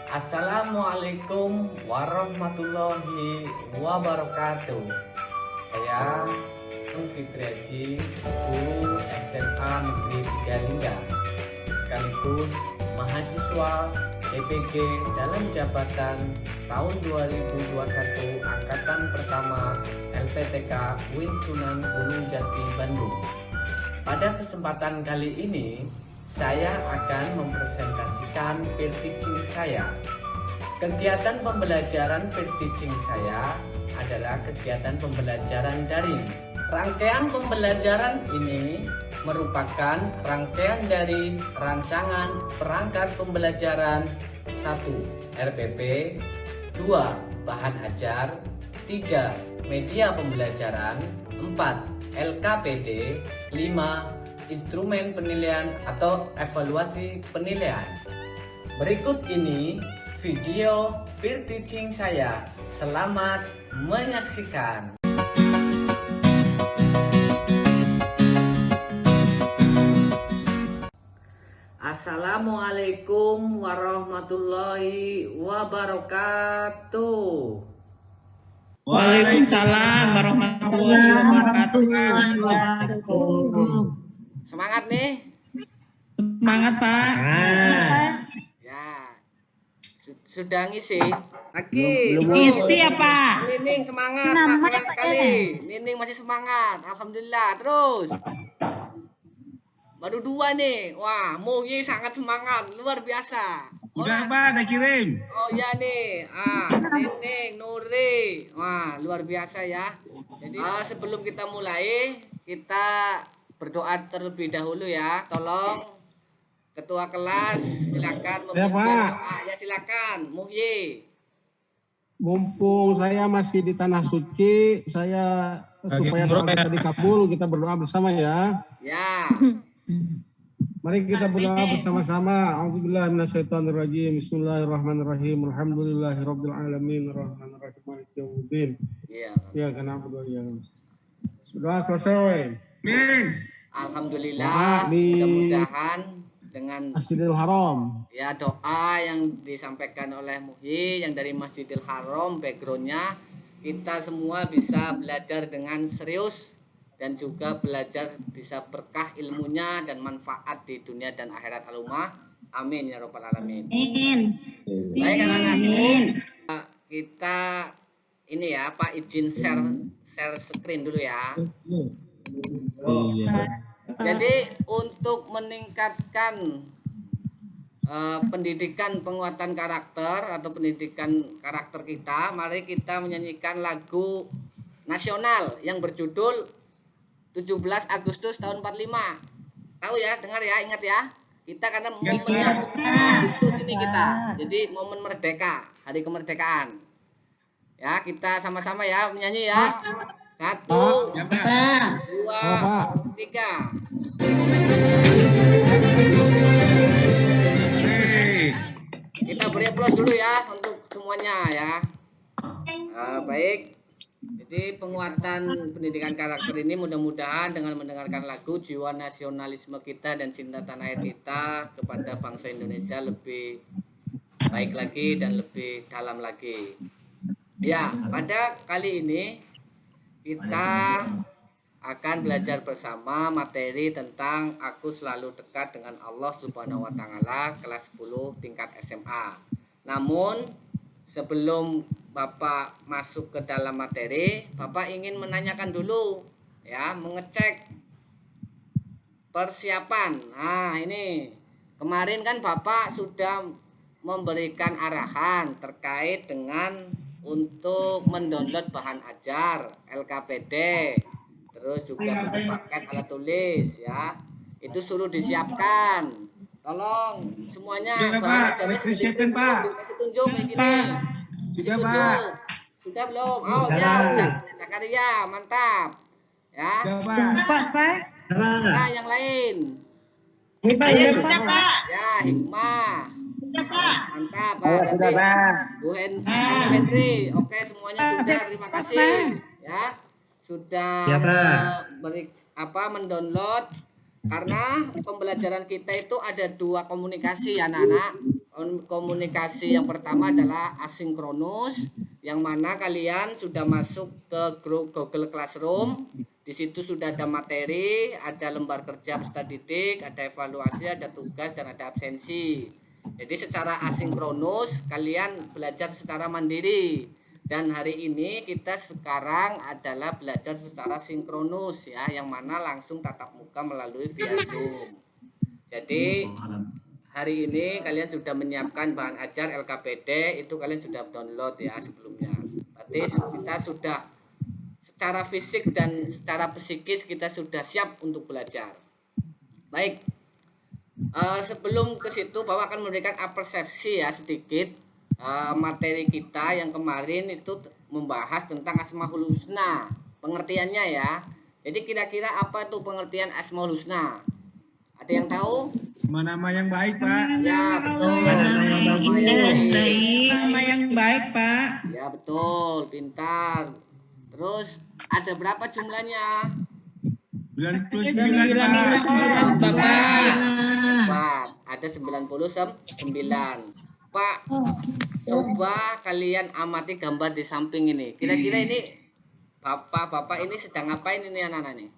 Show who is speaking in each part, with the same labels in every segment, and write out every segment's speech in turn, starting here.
Speaker 1: Assalamualaikum warahmatullahi wabarakatuh. Saya Tung Fitri Haji, guru SMA Negeri 3 Lingga, sekaligus mahasiswa EPG dalam jabatan tahun 2021 Angkatan Pertama LPTK UIN Sunan Gunung Jati, Bandung. Pada kesempatan kali ini, saya akan mempresentasikan peer teaching saya. Kegiatan pembelajaran peer teaching saya adalah kegiatan pembelajaran daring. Rangkaian pembelajaran ini merupakan rangkaian dari rancangan perangkat pembelajaran 1. RPP, 2. Bahan ajar, 3. Media pembelajaran, 4. LKPD, 5. Instrumen penilaian atau evaluasi penilaian. Berikut ini video peer teaching saya. Selamat menyaksikan. Assalamualaikum warahmatullahi wabarakatuh.
Speaker 2: Waalaikumsalam warahmatullahi wabarakatuh.
Speaker 1: Semangat nih.
Speaker 2: Semangat, Pak.
Speaker 1: Ya. Sudah ngisi. Lagi.
Speaker 2: Isi ya, Pak.
Speaker 1: Nining semangat. Keren sekali. Nining masih semangat. Alhamdulillah. Terus. Baru 2 nih. Wah, Mugi sangat semangat. Luar biasa.
Speaker 3: Udah Pak, udah kirim.
Speaker 1: Oh ya nih. Nining, Nuri. Wah, luar biasa ya. Jadi sebelum kita mulai, kita berdoa terlebih dahulu ya. Tolong ketua kelas silakan
Speaker 4: ya, Pak.
Speaker 1: Ya silakan, Muhyi.
Speaker 4: Mumpung saya masih di tanah suci, saya supaya doa kita dikabul, kita berdoa bersama ya.
Speaker 1: Ya.
Speaker 4: Mari kita berdoa bersama-sama. A'udzubillahi minasyaitonirrajim. Bismillahirrahmanirrahim. Alhamdulillahirabbil alamin, arrahmanirrahim, maliki yaumiddin.
Speaker 1: Iya.
Speaker 4: Ya, kenapa doa ya? Sudah selesai.
Speaker 3: Amin.
Speaker 1: Alhamdulillah. Mudah-mudahan dengan
Speaker 4: Masjidil Haram.
Speaker 1: Ya, doa yang disampaikan oleh Muhyi yang dari Masjidil Haram, backgroundnya kita semua bisa belajar dengan serius dan juga belajar bisa berkah ilmunya dan manfaat di dunia dan akhirat alumah. Amin ya rabbal alamin.
Speaker 2: Amin.
Speaker 1: Baik anak-anak, kita ini ya Pak izin share screen dulu ya. Jadi untuk meningkatkan pendidikan penguatan karakter atau pendidikan karakter kita, mari kita menyanyikan lagu nasional yang berjudul 17 Agustus tahun 45. Tahu ya, dengar ya, ingat ya. Kita karena momennya Agustus ini kita. Jadi momen merdeka, hari kemerdekaan. Ya, kita sama-sama ya menyanyi ya. 1, 2, 3. Kita beri aplaus dulu ya untuk semuanya ya. Baik. Jadi penguatan pendidikan karakter ini mudah-mudahan dengan mendengarkan lagu jiwa nasionalisme kita dan cinta tanah air kita kepada bangsa Indonesia lebih baik lagi dan lebih dalam lagi. Ya, pada kali ini kita akan belajar bersama materi tentang aku selalu dekat dengan Allah Subhanahu wa taala kelas 10 tingkat SMA. Namun sebelum Bapak masuk ke dalam materi, Bapak ingin menanyakan dulu ya, mengecek persiapan. Nah, ini kemarin kan Bapak sudah memberikan arahan terkait dengan untuk mendownload bahan ajar LKPD, terus juga paket alat tulis ya, itu suruh disiapkan. Tolong semuanya bahan ajarnya
Speaker 3: disiapkan Pak.
Speaker 1: Kasih tunjuk begini.
Speaker 3: Sudah Pak.
Speaker 1: Sudah belum? Oh ya, Zakaria mantap ya.
Speaker 3: Sudah Pak.
Speaker 1: Nah yang lain.
Speaker 2: Sudah, Pak.
Speaker 1: Ya, Hikmah. Mantap Pak.
Speaker 3: Sudah Pak.
Speaker 1: Bu Henry, oke semuanya sudah, terima kasih ya. Sudah mendownload, karena pembelajaran kita itu ada 2 komunikasi anak-anak. Komunikasi yang pertama adalah asinkronus, yang mana kalian sudah masuk ke grup Google Classroom. Di situ sudah ada materi, ada lembar kerja peserta didik, ada evaluasi, ada tugas, dan ada absensi. Jadi secara asinkronus kalian belajar secara mandiri. Dan hari ini kita sekarang adalah belajar secara sinkronus ya, yang mana langsung tatap muka melalui via Zoom. Jadi hari ini kalian sudah menyiapkan bahan ajar LKPD, itu kalian sudah download ya sebelumnya. Berarti kita sudah secara fisik dan secara psikis kita sudah siap untuk belajar. Baik, sebelum ke situ Bapak akan memberikan persepsi ya sedikit. Materi kita yang kemarin itu membahas tentang Asmaul Husna, pengertiannya ya. Jadi kira-kira apa itu pengertian Asmaul Husna? Ada yang tahu?
Speaker 3: Nama yang baik, Pak.
Speaker 1: Ya, betul.
Speaker 2: Nama yang baik, Pak.
Speaker 1: Ya, betul. Pintar. Terus ada berapa jumlahnya?
Speaker 3: 99, Pak.
Speaker 1: Pak, ada 99. Pak, coba kalian amati gambar di samping ini. Kira-kira ini bapak-bapak ini sedang ngapain ini anak-anak nih?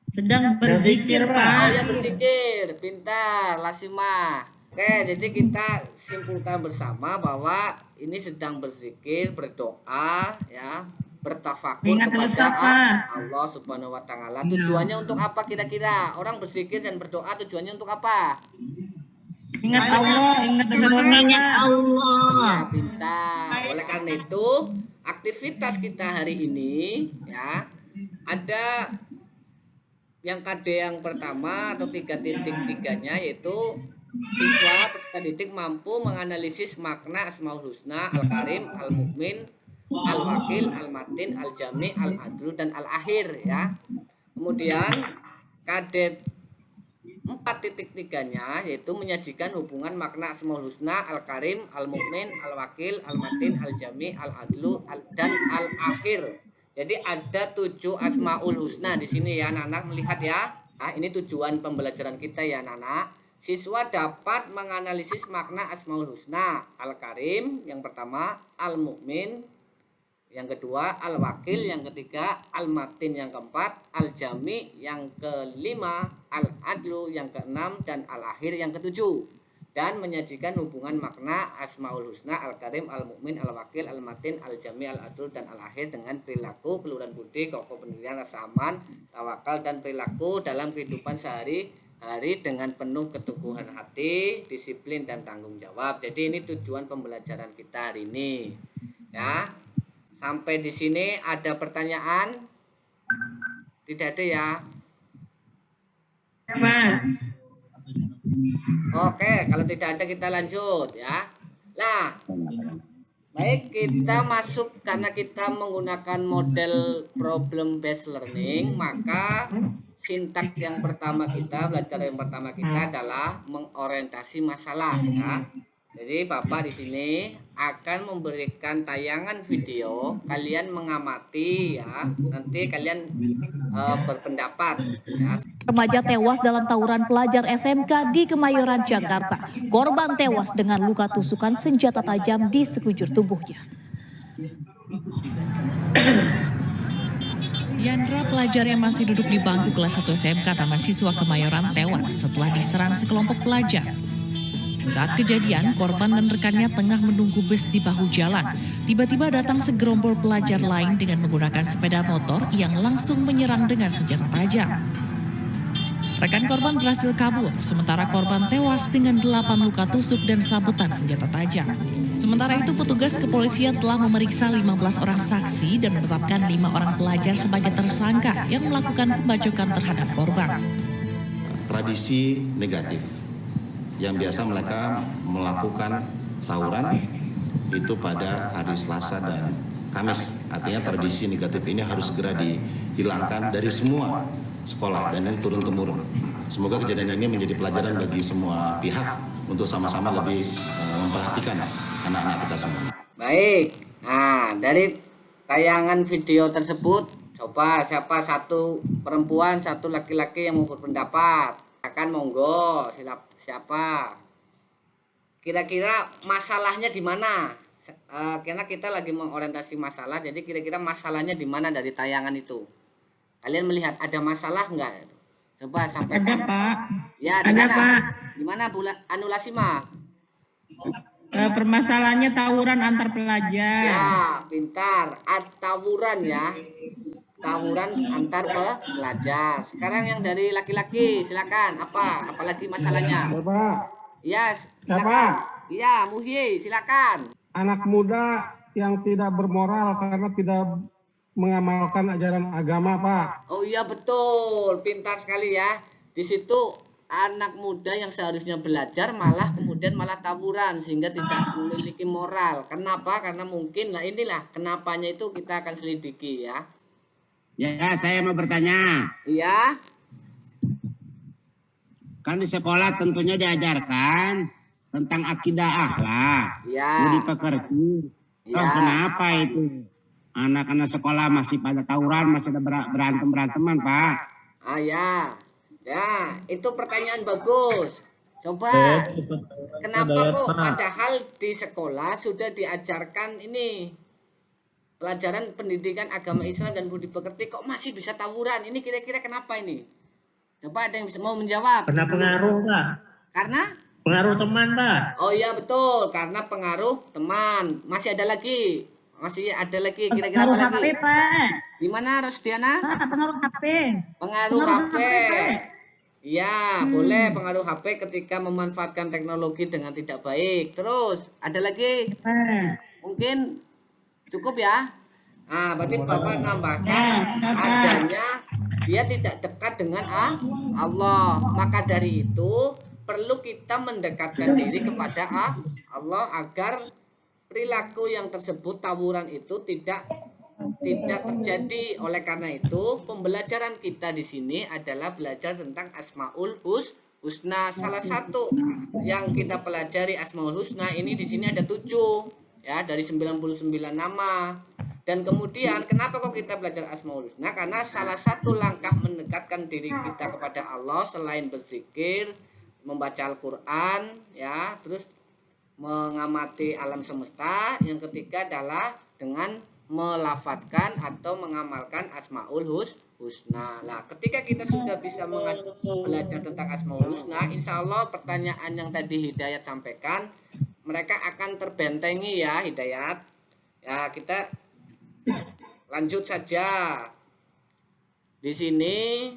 Speaker 2: Sedang berzikir,
Speaker 1: Oh
Speaker 2: Pak.
Speaker 1: ya, berzikir. Pintar, Lasima. Oke, jadi kita simpulkan bersama bahwa ini sedang berzikir, berdoa ya, bertafakur
Speaker 2: Ingat
Speaker 1: kepada
Speaker 2: lesat, Pak.
Speaker 1: Allah Subhanahu wa taala. Tujuannya untuk apa kira-kira? Orang berzikir dan berdoa tujuannya untuk apa?
Speaker 2: Ingat Allah, ingat dosa
Speaker 1: Ya, pintar. Oleh karena itu, aktivitas kita hari ini ya, ada yang KD yang pertama atau 3.3-nya, yaitu siswa peserta didik mampu menganalisis makna Asmaul Husna, Al-Karim, Al-Mukmin, Al-Wakil, Al-Matin, Al-Jami, Al-Adlu, dan Al-Akhir ya. Kemudian KD 4.3-nya yaitu menyajikan hubungan makna Asmaul Husna, Al-Karim, Al-Mukmin, Al-Wakil, Al-Matin, Al-Jami, Al-Adlu, dan Al-Akhir. Jadi ada 7 Asmaul Husna di sini ya anak-anak, melihat ya. Nah, ini tujuan pembelajaran kita ya anak-anak. Siswa dapat menganalisis makna Asmaul Husna, Al-Karim yang pertama, Al-Mukmin yang kedua, Al-Wakil yang ketiga, Al-Matin yang keempat, Al-Jami yang kelima, Al-Adlu yang keenam, dan Al-Akhir yang ketujuh. Dan menyajikan hubungan makna Asmaul Husna, Al-Karim, Al-Mukmin, Al-Wakil, Al-Matin, Al-Jami, Al-Adlu, dan Al-Akhir dengan perilaku, keluhuran budi, kokoh pendirian, rasa aman, tawakal, dan perilaku dalam kehidupan sehari-hari dengan penuh keteguhan hati, disiplin, dan tanggung jawab. Jadi ini tujuan pembelajaran kita hari ini ya. Sampai di sini ada pertanyaan? Tidak ada ya?
Speaker 2: Pak.
Speaker 1: Oke, kalau tidak ada kita lanjut ya. Nah, baik, kita masuk karena kita menggunakan model problem based learning, maka sintak yang pertama kita, belajar yang pertama kita adalah mengorientasi masalah ya. Jadi Bapak di sini akan memberikan tayangan video, kalian mengamati ya, nanti kalian berpendapat ya.
Speaker 5: Remaja tewas dalam tawuran pelajar SMK di Kemayoran, Jakarta. Korban tewas dengan luka tusukan senjata tajam di sekujur tubuhnya. Yandra, pelajar yang masih duduk di bangku kelas 1 SMK Taman Siswa Kemayoran, tewas setelah diserang sekelompok pelajar. Saat kejadian, korban dan rekannya tengah menunggu bus di bahu jalan. Tiba-tiba datang segerombol pelajar lain dengan menggunakan sepeda motor yang langsung menyerang dengan senjata tajam. Rekan korban berhasil kabur, sementara korban tewas dengan 8 luka tusuk dan sabetan senjata tajam. Sementara itu, petugas kepolisian telah memeriksa 15 orang saksi dan menetapkan 5 orang pelajar sebagai tersangka yang melakukan pembacokan terhadap korban.
Speaker 6: Tradisi negatif yang biasa mereka melakukan tawuran itu pada hari Selasa dan Kamis. Artinya tradisi negatif ini harus segera dihilangkan dari semua sekolah dan ini turun-temurun. Semoga kejadian ini menjadi pelajaran bagi semua pihak untuk sama-sama lebih memperhatikan anak-anak kita semua.
Speaker 1: Baik, nah dari tayangan video tersebut, coba siapa satu perempuan, satu laki-laki yang mau berpendapat, akan monggo siapa? kira-kira masalahnya di mana? Karena kita lagi mengorientasi masalah, jadi kira-kira masalahnya di mana dari tayangan itu? Kalian melihat ada masalah enggak? Coba sampai.
Speaker 2: Ada Pak.
Speaker 1: Ya,
Speaker 2: Ada Pak.
Speaker 1: Gimana anulasi mah?
Speaker 2: Permasalahannya tawuran antar pelajar.
Speaker 1: Ya, pintar. Tawuran ya. Tawuran antar pelajar. Sekarang yang dari laki-laki, silakan. Apalagi masalahnya?
Speaker 4: Bapak,
Speaker 1: Ya,
Speaker 4: siapa?
Speaker 1: silakan. Iya, Muhyi, silakan.
Speaker 4: Anak muda yang tidak bermoral karena tidak mengamalkan ajaran agama, Pak.
Speaker 1: Oh iya betul, pintar sekali ya. Di situ anak muda yang seharusnya belajar malah kemudian malah tawuran sehingga tidak memiliki moral. Kenapa? Karena mungkin, nah inilah kenapanya itu kita akan selidiki ya.
Speaker 7: Ya, saya mau bertanya.
Speaker 1: Iya.
Speaker 7: Kan di sekolah tentunya diajarkan tentang akidah akhlak,
Speaker 1: Iya.
Speaker 7: budi pekerti.
Speaker 1: Iya.
Speaker 7: Oh, kenapa itu anak-anak sekolah masih pada tawuran, masih ada berantem-beranteman, Pak?
Speaker 1: Ah ya. Ya, itu pertanyaan bagus. Coba, kenapa kok padahal di sekolah sudah diajarkan ini pelajaran pendidikan agama Islam dan budi pekerti kok masih bisa tawuran? Ini kira-kira kenapa ini? Coba ada yang bisa mau menjawab?
Speaker 8: Karena pengaruh, Pak.
Speaker 1: Karena?
Speaker 8: Pengaruh teman, Pak.
Speaker 1: Oh iya betul, karena pengaruh teman. Masih ada lagi? Masih ada lagi kira-kira apa lagi?
Speaker 9: Pak.
Speaker 1: Gimana Rosdiana?
Speaker 9: Pengaruh HP.
Speaker 1: Pengaruh HP. Iya, boleh pengaruh HP ketika memanfaatkan teknologi dengan tidak baik. Terus, ada lagi? Mungkin cukup ya? Nah, berarti Bapak nambahkan adanya dia tidak dekat dengan Allah. Maka dari itu, perlu kita mendekatkan diri kepada Allah agar perilaku yang tersebut tawuran itu tidak terjadi. Oleh karena itu, pembelajaran kita di sini adalah belajar tentang Asmaul Husna. Salah satu yang kita pelajari Asmaul Husna ini di sini ada 7 ya, dari 99 nama. Dan kemudian kenapa kok kita belajar Asmaul Husna? Karena salah satu langkah mendekatkan diri kita kepada Allah selain berzikir, membaca Al-Qur'an ya, terus mengamati alam semesta, yang ketiga adalah dengan melafatkan atau mengamalkan Asmaul Husna. Nah, ketika kita sudah bisa belajar tentang Asmaul Husna, insya Allah pertanyaan yang tadi Hidayat sampaikan, mereka akan terbentengi ya, Hidayat. Ya, kita lanjut saja. Di sini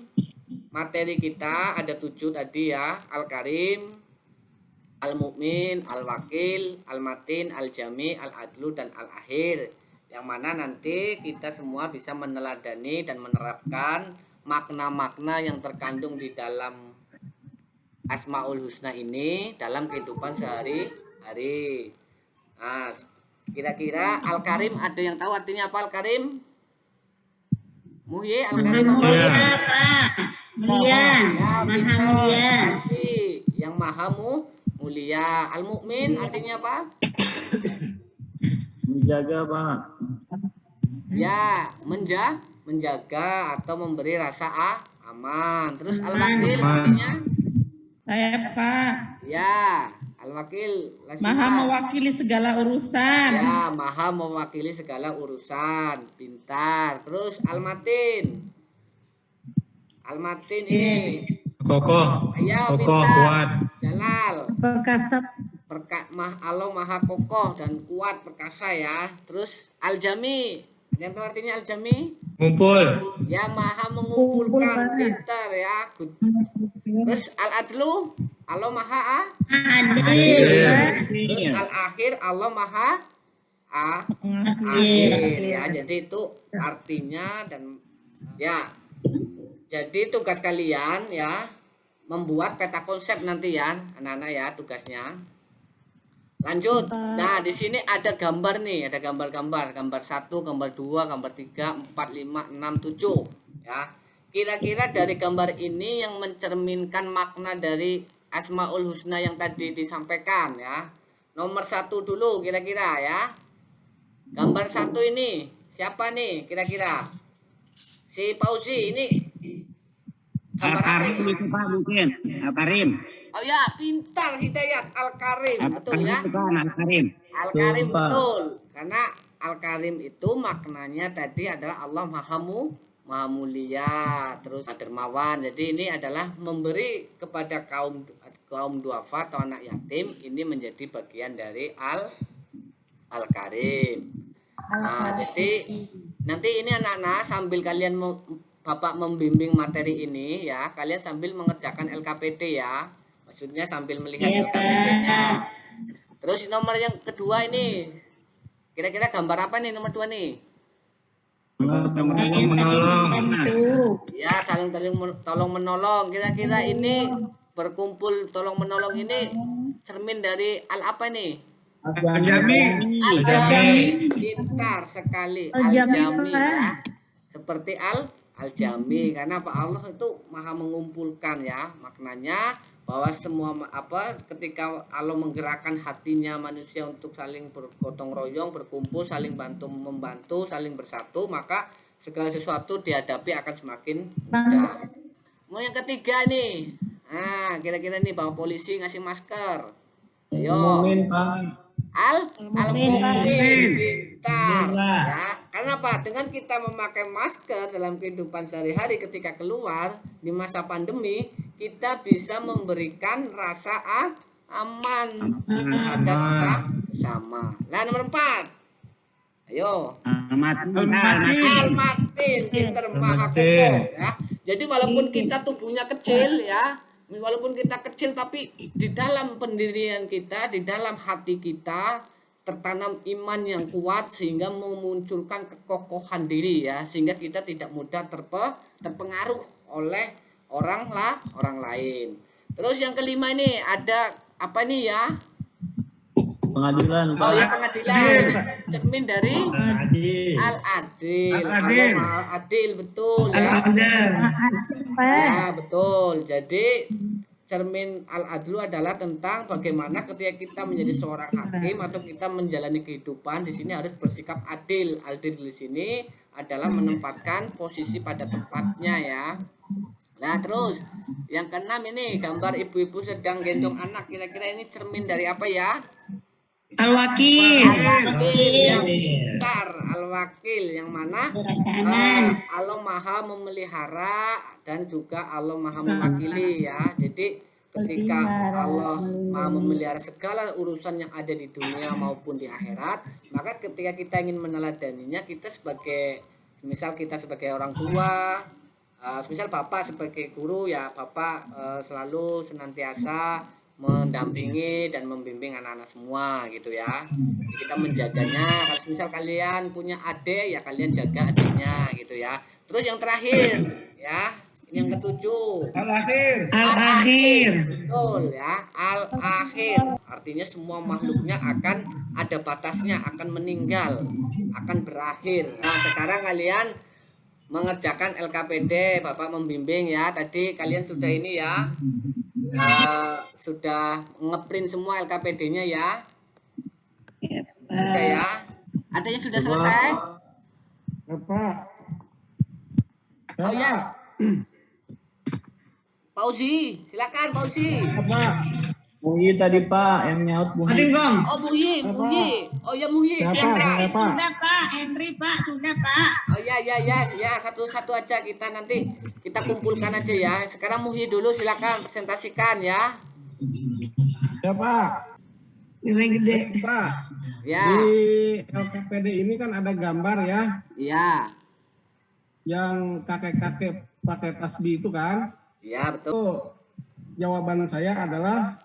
Speaker 1: materi kita ada 7 tadi ya, Al-Karim, Al-Mu'min, Al-Wakil, Al-Matin, Al-Jami, Al-Adlu, dan Al-Akhir. Yang mana nanti kita semua bisa meneladani dan menerapkan makna-makna yang terkandung di dalam Asmaul Husna ini dalam kehidupan sehari-hari. Nah, kira-kira Al-Karim ada yang tahu artinya apa Al-Karim? Muhyi, Al-Karim apa?
Speaker 9: Mulia, Pak. Mulia. Maha mulia.
Speaker 1: Yang maha mulia. Al-Mu'min artinya apa?
Speaker 8: Menjaga, Pak.
Speaker 1: Ya, menjaga atau memberi rasa aman. Terus Al-Wakil artinya?
Speaker 2: Saya Pak.
Speaker 1: Ya, Al-Wakil
Speaker 2: Maha mewakili segala urusan.
Speaker 1: Ya, maha mewakili segala urusan. Pintar. Terus Al-Matin. Al-Matin ini.
Speaker 8: Kokoh.
Speaker 1: Ya,
Speaker 8: Kokoh,
Speaker 1: pintar.
Speaker 8: kuat.
Speaker 1: Jalal.
Speaker 9: Perkasa.
Speaker 1: Allah maha kokoh dan kuat, perkasa ya. Terus Al-Jami. Yang tahu artinya Al-Jami?
Speaker 8: Ngumpul.
Speaker 1: Ya, maha mengumpulkan. Pintar ya. Terus Al-Adlu. Allah maha Terus Al-Akhir, Allah maha akhir ya. Jadi itu artinya. Dan ya, jadi tugas kalian ya membuat peta konsep nanti ya anak-anak ya, tugasnya. Lanjut. Nah, di sini ada gambar nih, ada gambar-gambar, gambar 1, gambar 2, gambar 3, 4, 5, 6, 7 ya. Kira-kira dari gambar ini yang mencerminkan makna dari Asmaul Husna yang tadi disampaikan ya. Nomor 1 dulu kira-kira ya. Gambar 1 ini siapa nih kira-kira? Si Fauzi ini.
Speaker 7: Al-Karim itu Pak mungkin. Al-Karim.
Speaker 1: Oh ya, pintar Hidayat Al-Karim, betul ya?
Speaker 7: Al-Karim.
Speaker 1: Al-Karim
Speaker 8: Betul, Pak.
Speaker 1: betul. Karena Al-Karim itu maknanya tadi adalah Allah Maha Mulia, terus dermawan. Jadi ini adalah memberi kepada kaum duafa atau anak yatim, ini menjadi bagian dari Al-Karim. Nah, jadi nanti ini anak-anak sambil kalian Bapak membimbing materi ini ya, kalian sambil mengerjakan LKPD ya. Maksudnya sambil melihat
Speaker 9: Iya,
Speaker 1: LKPD-nya.
Speaker 9: Pak.
Speaker 1: Terus nomor yang kedua ini, kira-kira gambar apa nih nomor 2 nih?
Speaker 9: Membantu.
Speaker 1: Ya, saling tolong menolong. Kira-kira ini berkumpul tolong menolong ini cermin dari apa nih?
Speaker 3: Al-Jami.
Speaker 1: Al-Jami. Pintar sekali.
Speaker 9: Al-Jami,
Speaker 1: Al-Jami
Speaker 9: Pak.
Speaker 1: ya. Seperti Al-Jami karena Pak Allah itu maha mengumpulkan ya. Maknanya bahwa semua ketika Allah menggerakkan hatinya manusia untuk saling bergotong royong, berkumpul, saling bantu membantu, saling bersatu, maka segala sesuatu dihadapi akan semakin mudah. Mau yang ketiga nih. Nah, kira-kira nih Bapak polisi ngasih masker. Ayo.
Speaker 8: Mumin, Pak.
Speaker 1: Al-Mumin pintar
Speaker 8: Alhamdulillah.
Speaker 1: ya. Karena apa? Dengan kita memakai masker dalam kehidupan sehari-hari ketika keluar di masa pandemi, kita bisa memberikan rasa aman terhadap sesama. Nah, nomor 4. Ayo. Al-Matin, pintar maha kokoh ya. Jadi walaupun kita tubuhnya kecil ya, walaupun kita kecil tapi di dalam pendirian kita, di dalam hati kita tertanam iman yang kuat sehingga memunculkan kekokohan diri ya, sehingga kita tidak mudah terpengaruh oleh orang lain. Terus yang kelima ini ada apa nih ya?
Speaker 8: Pengadilan, Pak.
Speaker 1: Oh ya, pengadilan. Cermin dari
Speaker 8: Adil.
Speaker 1: Al-Adil.
Speaker 3: Al-Adil.
Speaker 1: Al-Adil betul ya. Ya, betul. Jadi cermin Al-Adlu adalah tentang bagaimana ketika kita menjadi seorang hakim atau kita menjalani kehidupan di sini harus bersikap adil. Adil di sini adalah menempatkan posisi pada tempatnya ya. Nah, terus yang keenam ini gambar ibu-ibu sedang gendong anak. Kira-kira ini cermin dari apa ya?
Speaker 9: Al-Wakil.
Speaker 1: Al-Wakil yang pintar, Al-Wakil yang mana
Speaker 9: Perasaan.
Speaker 1: Allah Maha memelihara dan juga Allah Maha mewakili ya. Jadi ketika Allah Maha memelihara segala urusan yang ada di dunia maupun di akhirat, maka ketika kita ingin meneladaninya, kita sebagai misal kita sebagai orang tua, misal Bapak sebagai guru ya, Bapak selalu senantiasa mendampingi dan membimbing anak-anak semua gitu ya. Kita menjaganya. Kalau misal kalian punya adik ya kalian jaga adiknya gitu ya. Terus yang terakhir ya, ini yang ketujuh.
Speaker 9: Al-Akhir.
Speaker 1: Betul ya, Al-Akhir. Artinya semua makhluknya akan ada batasnya, akan meninggal, akan berakhir. Nah, sekarang kalian mengerjakan LKPD, Bapak membimbing ya. Tadi kalian sudah ini ya, sudah ngeprint semua LKPD-nya ya. Sudah ya. Ada yang sudah selesai?
Speaker 4: Bapak.
Speaker 1: Oh ya. Pauzi, silakan Pauzi.
Speaker 4: Bapak.
Speaker 8: Muhyi tadi, Pak, yang nyaut Muhyi.
Speaker 1: Oh Muhyi. Oh ya Muhyi.
Speaker 4: Siapa?
Speaker 9: Sudah Pak, Henry Pak, sudah Pak.
Speaker 1: Oh ya, satu-satu aja kita nanti kita kumpulkan aja ya. Sekarang Muhyi dulu silakan presentasikan ya.
Speaker 4: Siapa?
Speaker 9: Nilai gede.
Speaker 4: Pak.
Speaker 1: Ya.
Speaker 4: Di LKPD ini kan ada gambar ya,
Speaker 1: Iya.
Speaker 4: yang kakek-kakek pakai tasbih itu kan.
Speaker 1: Iya, betul.
Speaker 4: Itu jawaban saya adalah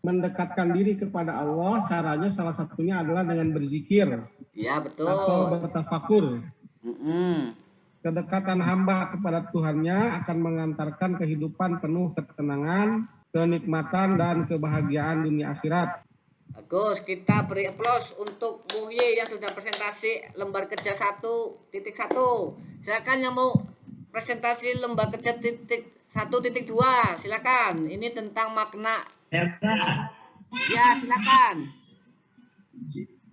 Speaker 4: mendekatkan diri kepada Allah. Caranya salah satunya adalah dengan berzikir
Speaker 1: Iya, betul.
Speaker 4: atau bertafakur.
Speaker 1: Mm-mm.
Speaker 4: Kedekatan hamba kepada Tuhannya akan mengantarkan kehidupan penuh ketenangan, kenikmatan, dan kebahagiaan dunia akhirat.
Speaker 1: Bagus, kita beri aplaus untuk Muhyi yang sudah presentasi lembar kerja 1.1. Silakan yang mau presentasi lembar kerja 1.2, silakan. Ini tentang makna. Ya, silakan.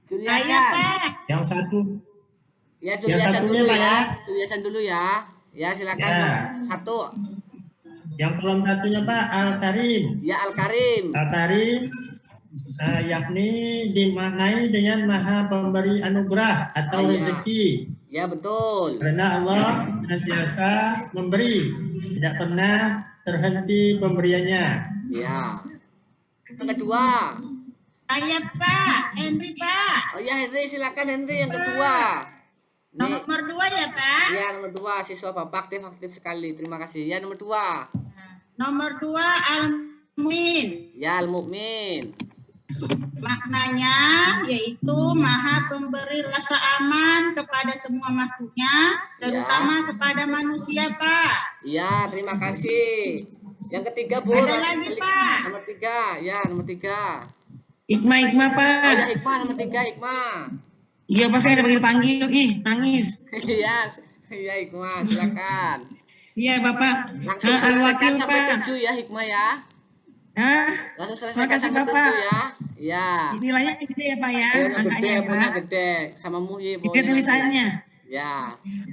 Speaker 1: Juliasan.
Speaker 8: Yang satu.
Speaker 1: Ya,
Speaker 8: Yang
Speaker 1: Juliasan
Speaker 8: satunya,
Speaker 1: dulu
Speaker 8: Pak,
Speaker 1: ya.
Speaker 8: ya.
Speaker 1: Juliasan dulu ya. Ya, silakan.
Speaker 8: Ya.
Speaker 1: 1.
Speaker 8: Yang kolom satunya Pak, Al-Karim.
Speaker 1: Ya Al-Karim.
Speaker 8: Al-Karim yakni dimaknai dengan Maha Pemberi anugerah atau
Speaker 1: Iya.
Speaker 8: rezeki.
Speaker 1: Ya betul.
Speaker 8: Karena Allah senantiasa memberi, tidak pernah terhenti pemberiannya.
Speaker 1: Ya. Yang kedua.
Speaker 9: Saya Pak, Henry Pak.
Speaker 1: Oh ya Henry, silakan Henry yang kedua. Ini,
Speaker 9: Nomor 2 ya Pak.
Speaker 1: ya nomor 2 siswa Bapak aktif sekali. Terima kasih. Ya nomor 2.
Speaker 9: Nomor 2 Al-Mu'min.
Speaker 1: Ya Al-Mu'min.
Speaker 9: Maknanya yaitu Maha Pemberi rasa aman kepada semua makhluknya, terutama kepada manusia Pak.
Speaker 1: Iya, terima kasih. Yang ketiga Bu.
Speaker 9: Ada lagi, Pak.
Speaker 1: Nomor 3. Ya nomor 3.
Speaker 2: Hikmah
Speaker 1: Oh
Speaker 2: Pak.
Speaker 1: ya Hikmah nomor 3 Hikmah.
Speaker 2: Iya pasti ada panggil. Ih nangis.
Speaker 1: Iya, iya Hikmah, silakan.
Speaker 2: Iya Bapak.
Speaker 1: Langsung selesaikan
Speaker 2: Al-Wakil
Speaker 1: sampai
Speaker 2: Pak.
Speaker 1: 7 ya Hikmah ya.
Speaker 2: Terima
Speaker 1: Langsung selesaikan
Speaker 2: kasih,
Speaker 1: sampai
Speaker 2: Bapak.
Speaker 1: 7 ya. Iya.
Speaker 2: Nilainya gede ya Pak ya,
Speaker 1: Pokoknya gede,
Speaker 2: angkanya ya
Speaker 1: pokoknya
Speaker 2: Pak.
Speaker 1: gede. Sama Muhyi
Speaker 2: Gede
Speaker 1: pokoknya.
Speaker 2: tulisannya.
Speaker 1: Ya.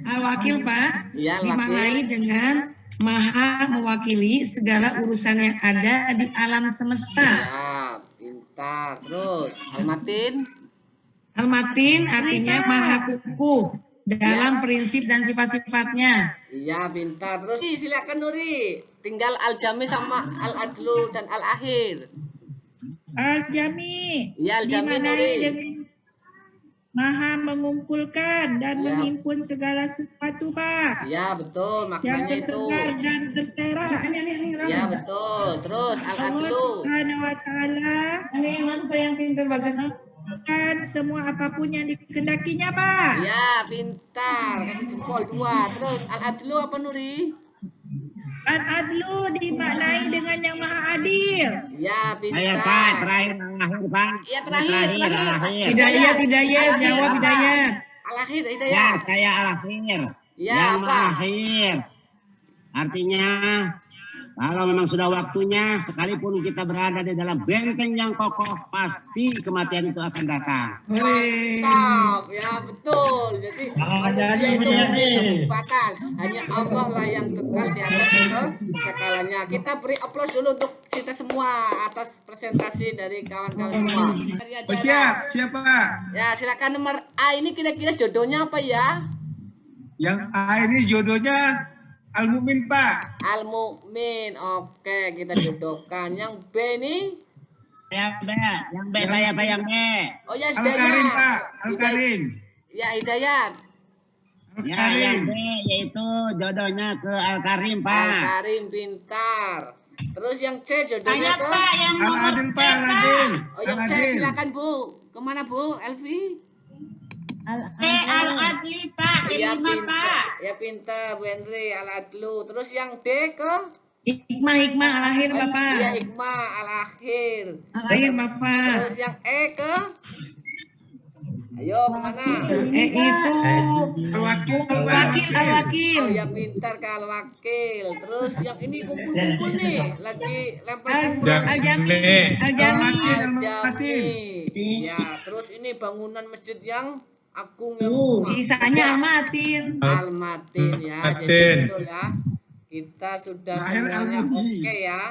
Speaker 2: Al-Wakil Pak,
Speaker 1: Iya, Al-Wakil.
Speaker 2: dimaknai dengan maha mewakili segala urusan yang ada di alam semesta.
Speaker 1: Ya, pintar. Terus Al-Matin.
Speaker 2: Al-Matin artinya maha kukuh dalam prinsip dan sifat-sifatnya.
Speaker 1: Iya, pintar. Terus silakan Nuri. Tinggal Al-Jami sama Al-Adlu dan Al-Akhir.
Speaker 10: Al-Jami
Speaker 1: Iya, Al-Jami
Speaker 10: dimaknai
Speaker 1: Nuri.
Speaker 10: dengan maha mengumpulkan dan
Speaker 1: Ya.
Speaker 10: menghimpun segala sesuatu Pak,
Speaker 1: Iya, betul.
Speaker 10: yang
Speaker 1: Maknanya itu.
Speaker 10: tersegar dan terserak.
Speaker 1: Iya, betul. Terus
Speaker 10: Allah
Speaker 1: Al-Adlu.
Speaker 10: Subhanahu wa Ta'ala
Speaker 2: Ini masuk saya yang pintar banget.
Speaker 10: kan semua apapun yang dikehendakinya Pak.
Speaker 1: Ya, pintar. Kasih jempol 2. Terus Al-Adlu apa Nuri?
Speaker 10: Al-Adlu dimaknai dengan yang maha adil.
Speaker 1: Ya, pintar.
Speaker 7: Saya Pak, terakhir Al-Akhir Pak.
Speaker 1: Iya, terakhir.
Speaker 7: Al-Akhir.
Speaker 2: Hidayat, jawab
Speaker 1: Apa?
Speaker 2: Hidayat.
Speaker 1: Al-Akhir,
Speaker 7: Ya,
Speaker 1: Hidayat.
Speaker 7: saya Al-Akhir.
Speaker 1: Ya,
Speaker 7: Yang
Speaker 1: apa?
Speaker 7: akhir. Artinya, kalau memang sudah waktunya, sekalipun kita berada di dalam benteng yang kokoh, pasti kematian itu akan datang.
Speaker 1: Mantap, ya betul. Jadi manusia
Speaker 8: jadi
Speaker 1: itu
Speaker 8: Mas Yani.
Speaker 1: memiliki batas. Hanya Allah lah yang kekal di atas segalanya. Kita beri aplaus dulu untuk kita semua atas presentasi dari kawan-kawan semua.
Speaker 3: Oh, siap Pak.
Speaker 1: Ya, silakan nomor A ini kira-kira jodohnya apa ya?
Speaker 3: Yang A ini jodohnya Al-Mu'min Pak.
Speaker 1: Al-Mu'min. Oke, kita jodohkan. Yang B ini?
Speaker 7: Yang B saya Pak, yang B.
Speaker 1: Oh ya,
Speaker 3: Al-Karim
Speaker 1: Hidayat.
Speaker 3: Pak. Al-Karim.
Speaker 1: Ya, Hidayat.
Speaker 7: Ya, yang
Speaker 3: Al-Karim.
Speaker 7: B yaitu jodohnya ke Al-Karim Pak.
Speaker 1: Al-Karim pintar. Terus yang C jodohnya
Speaker 9: Saya
Speaker 1: ke?
Speaker 9: Pak, yang nomor
Speaker 3: Al-Adil
Speaker 9: 3
Speaker 3: Pak. Al-Adil.
Speaker 1: Oh yang C
Speaker 3: Al-Adil.
Speaker 1: silakan Bu. Kemana Bu? Elvi?
Speaker 9: Al-Adli Pak,
Speaker 1: Ya
Speaker 9: kelima
Speaker 1: pintar.
Speaker 9: Pak.
Speaker 1: Ya pintar Bu Henry. Al-Adlu. Terus yang D ke?
Speaker 2: Hikmah Al-Akhir
Speaker 1: Ya
Speaker 2: Bapak.
Speaker 1: Hikmah Al-Akhir.
Speaker 2: Al-Akhir Bapak.
Speaker 1: Terus yang E ke? Ayo kemana?
Speaker 2: Itu
Speaker 3: Al-Wakil Pak.
Speaker 2: wakil Al-Wakil.
Speaker 1: Oh ya pintar ke Al-Wakil. Terus yang ini kumpul-kumpul nih. Lagi lempar
Speaker 2: Al-Jami. Al-Jami.
Speaker 1: Al-Jami. Ya, terus ini bangunan masjid yang agung yang kuat.
Speaker 2: Sisanya Al-Matin.
Speaker 1: Al-Matin ya. Jadi
Speaker 8: Matin.
Speaker 1: betul ya. Kita sudah
Speaker 3: Terakhir
Speaker 1: semuanya
Speaker 3: Al-Muhyi.
Speaker 1: oke ya.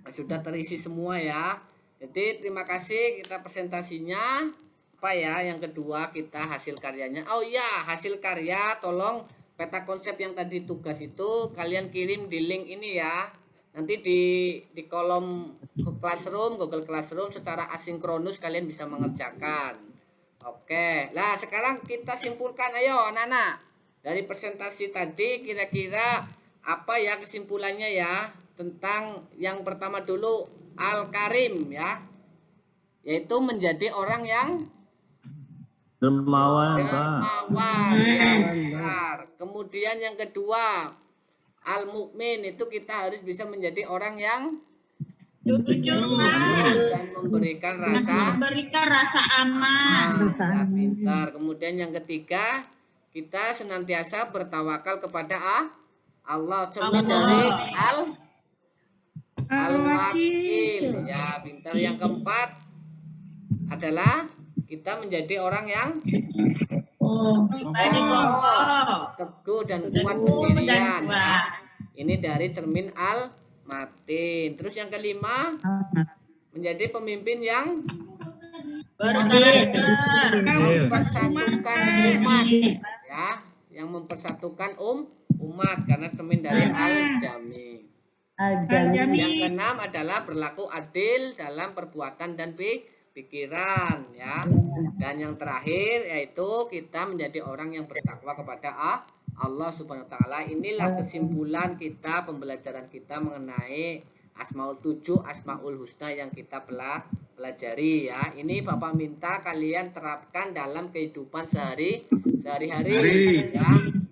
Speaker 1: Sudah terisi semua ya. Jadi terima kasih kita presentasinya. Apa ya yang kedua kita hasil karyanya. Oh iya, hasil karya tolong peta konsep yang tadi tugas itu kalian kirim di link ini ya. Nanti di kolom Classroom, Google Classroom secara asinkronus kalian bisa mengerjakan. Oke. Nah, sekarang kita simpulkan ayo anak-anak. Dari presentasi tadi kira-kira apa ya kesimpulannya ya tentang yang pertama dulu Al-Karim ya. Yaitu menjadi orang yang
Speaker 8: Dermawan Pak.
Speaker 1: dermawan. Ya, benar. Kemudian yang kedua Al-Mu'min itu kita harus bisa menjadi orang yang
Speaker 9: Jujur Pak.
Speaker 1: dan memberikan rasa
Speaker 9: Memberikan rasa aman.
Speaker 1: ya, pintar. Kemudian yang ketiga kita senantiasa bertawakal kepada Allah. Contoh dari Al-Wakil. Ya, pintar. Yang keempat adalah kita menjadi orang yang
Speaker 9: Pribadi kokoh.
Speaker 1: teguh dan kuat
Speaker 9: Teguh dan
Speaker 1: pendirian.
Speaker 9: kuat.
Speaker 1: Ini dari cermin Al-Matin. Terus yang kelima, menjadi pemimpin yang mempersatukan umat, ya, yang mempersatukan umat karena cermin dari Al-Jami. Yang keenam adalah berlaku adil dalam perbuatan dan pikiran, ya. Dan yang terakhir yaitu kita menjadi orang yang bertakwa kepada Allah Subhanahu wa taala. Inilah kesimpulan kita pembelajaran kita mengenai Asmaul 7, Asmaul Husna yang kita pelajari, ya. Ini Bapak minta kalian terapkan dalam kehidupan sehari-hari, ya.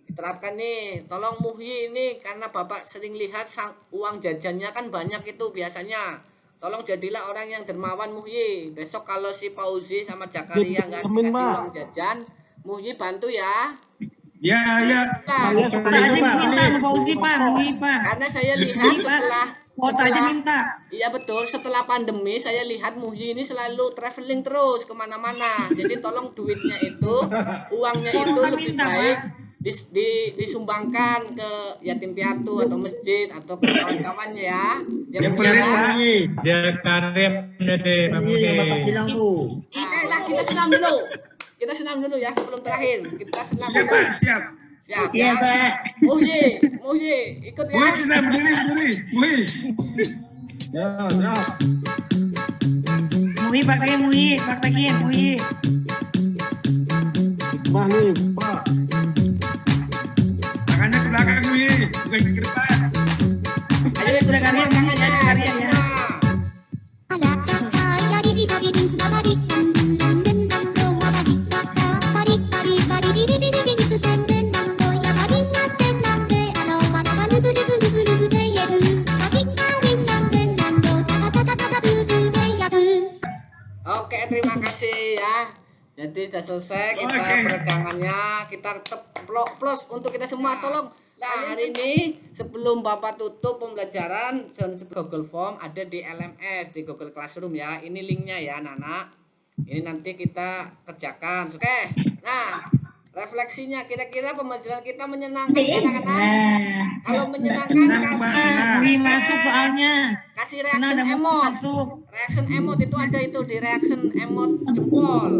Speaker 1: Diterapkan nih, tolong Muhyi ini karena Bapak sering lihat uang jajannya kan banyak itu biasanya. Tolong jadilah orang yang dermawan Muhyi. Besok kalau si Fauzi sama Jakaria nggak dikasih uang jajan, Muhyi bantu ya.
Speaker 3: Ya, ya.
Speaker 1: Nah,
Speaker 2: Kita aja minta sama Fauzi, Pak. Muhyi, Pak.
Speaker 1: karena saya lihat
Speaker 2: Kuota aja minta.
Speaker 1: Iya betul, setelah pandemi saya lihat Muhyi ini selalu traveling terus kemana-mana. Jadi tolong duitnya itu, uangnya itu lebih baik disumbangkan ke yatim piatu atau masjid atau ke kawan-kawannya ya.
Speaker 8: Dia karim dari Bapak bilang Bu.
Speaker 1: Lah kita senam dulu. Kita senam dulu ya sebelum terakhir. Kita senam dulu.
Speaker 3: Siap.
Speaker 1: Siap
Speaker 10: Iya,
Speaker 1: ya.
Speaker 10: Pak.
Speaker 1: Muhyi, ikut ya.
Speaker 3: Muhyi, senam, berdiri.
Speaker 4: Ya.
Speaker 2: Muhyi, praktekin Muhyi.
Speaker 4: Hikmah nih, Pak.
Speaker 3: Tangannya ke belakang, Muhyi. Bukan ke depan.
Speaker 1: Ayo ikut
Speaker 2: Jakaria,
Speaker 1: semua
Speaker 2: Jakaria ya.
Speaker 1: Oke, terima kasih ya. Jadi sudah selesai kita peregangannya. Kita plus untuk kita semua tolong. Nah, hari ini sebelum Bapak tutup pembelajaran Google Form ada di LMS, di Google Classroom ya. Ini linknya ya anak-anak. Ini nanti kita kerjakan. Oke. Nah, refleksinya kira-kira pembelajaran kita menyenangkan anak-anak? Kalau menyenangkan
Speaker 2: Muhyi masuk soalnya.
Speaker 1: kasih
Speaker 2: Karena
Speaker 1: reaction
Speaker 2: ada
Speaker 1: emot.
Speaker 2: masuk.
Speaker 1: Reaction emot itu ada itu di reaction emot jempol.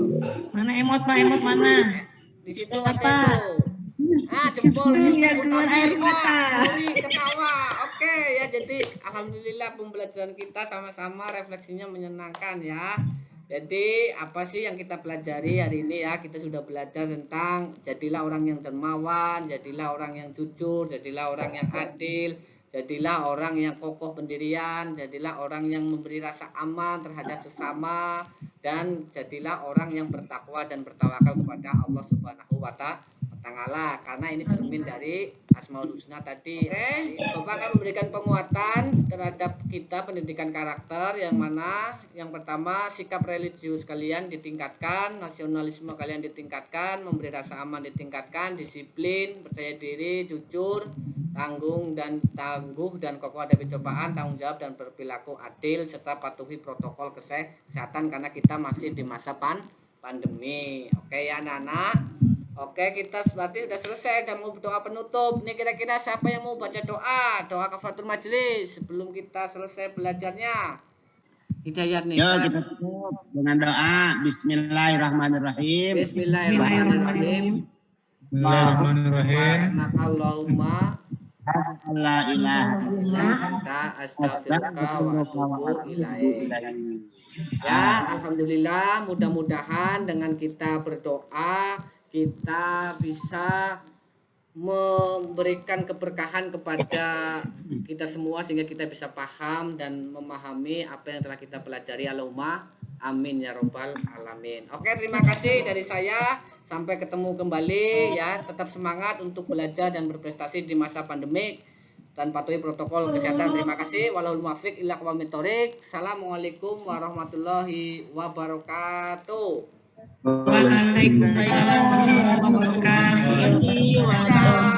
Speaker 2: Mana emot, Pak? Emot mana?
Speaker 1: Di situ ada itu. Ah, jempol
Speaker 10: Biar keluar air mata.
Speaker 1: ketawa. Oke ya, jadi alhamdulillah pembelajaran kita sama-sama refleksinya menyenangkan ya. Jadi apa sih yang kita pelajari hari ini ya? Kita sudah belajar tentang jadilah orang yang dermawan, jadilah orang yang jujur, jadilah orang yang adil, jadilah orang yang kokoh pendirian, jadilah orang yang memberi rasa aman terhadap sesama, dan jadilah orang yang bertakwa dan bertawakal kepada Allah Subhanahu wa Ta'ala, karena ini cermin dari Asmaul Husna tadi. Oke, Bapak akan memberikan penguatan terhadap kita pendidikan karakter yang mana yang pertama sikap religius kalian ditingkatkan, nasionalisme kalian ditingkatkan, memberi rasa aman ditingkatkan, disiplin, percaya diri, jujur, tangguh dan kokoh hadapi cobaan, tanggung jawab dan berperilaku adil, serta patuhi protokol kesehatan karena kita masih di masa pandemi. Oke ya anak-anak. Oke, kita berarti sudah selesai dan mau doa penutup. Ini kira-kira siapa yang mau baca doa kafaratul majelis sebelum kita selesai belajarnya? Hidayat nih.
Speaker 7: Yuk kita tutup dengan doa. Bismillahirrahmanirrahim.
Speaker 1: Bismillahirrahmanirrahim. Allahumma
Speaker 7: La ilaha
Speaker 1: anta astaghfiruka wa atubu ilaik. Ya, alhamdulillah, mudah-mudahan dengan kita berdoa kita bisa memberikan keberkahan kepada kita semua sehingga kita bisa paham dan memahami apa yang telah kita pelajari. Allahumma amin ya robbal alamin. Oke, terima kasih dari saya. Sampai ketemu kembali ya. Tetap semangat untuk belajar dan berprestasi di masa pandemik dan patuhi protokol kesehatan. Terima kasih. Wallahul muwaffiq ila aqwamit thoriq. Assalamualaikum warahmatullahi wabarakatuh.
Speaker 2: Waalaikumsalam warahmatullahi wabarakatuh.